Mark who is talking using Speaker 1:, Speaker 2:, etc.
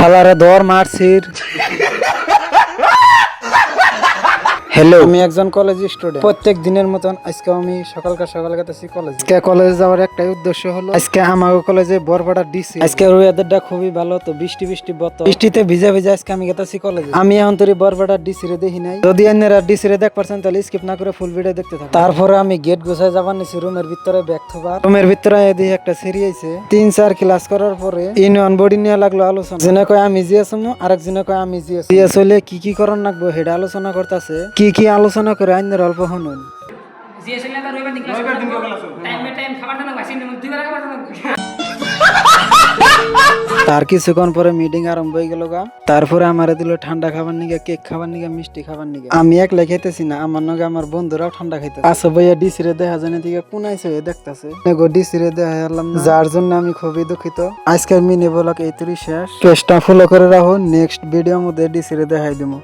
Speaker 1: শালারে ধর মারছির। হ্যালো, আমি একজন কলেজ স্টুডেন্ট। প্রত্যেক দিনের মতন আজকে আমি সকাল গেতেছি কলেজে। আজকে কলেজে যাওয়ার একটাই উদ্দেশ্য হলো, আজকে আমাগো কলেজে বরপাড়া ডিসি। আজকে ওয়েদারটা খুবই ভালো, তো বৃষ্টি বৃষ্টিতে ভিজা আজকে আমি গেতেছি কলেজে। আমি এখন তোর বরপাড়া ডিসি রে দেখি নাই। যদি আপনারা ডিসি রে দেখ পারছেন তাহলে স্কিপ না করে ফুল ভিডিও দেখতে থাকুন। তারপরে আমি গেট গুছায় যাবার নিছি রুমের ভিতরে ব্যাগ থবার। রুমের ভিতরে দেখি একটা সেরি আইছে। 3-4 ক্লাস করার পরে ইউনিয়ন বডি নিয়ে লাগলো আলোচনা। জেনে কয় আমি জিয়াসম, আরেক জেনে কয় আমি জিয়াস। জিয়াস হইলে কি করণ লাগবো সেটা আলোচনা করতেছে। কি আলোচনা করে আইনের অল্প শুনুন। তার কিছুক্ষণ পরে মিটিং আরম্ভ হয়ে গেল গা। তারপরে আমারে দিল ঠান্ডা খাবার নিগে, কেক খাবার নিগে, মিষ্টি খাবার নিগে। আমি একলা খাইতেছি না, আমার নগে আমার বন্ধুরাও ঠান্ডা খাইতেছে। আচ্ছা ভাইয়া ডিসি রে দেখা জানি দিকে কোনাইছে দেখতাছে ডিসি রে দেখা হলাম, যার জন্য আমি খুবই দুঃখিত। আজকের মিনি ব্লগ এই তুই শেষ। পেজটা ফলো করে রাখো, নেক্সট ভিডিওর মধ্যে ডিসি রে দেখাই দেবো।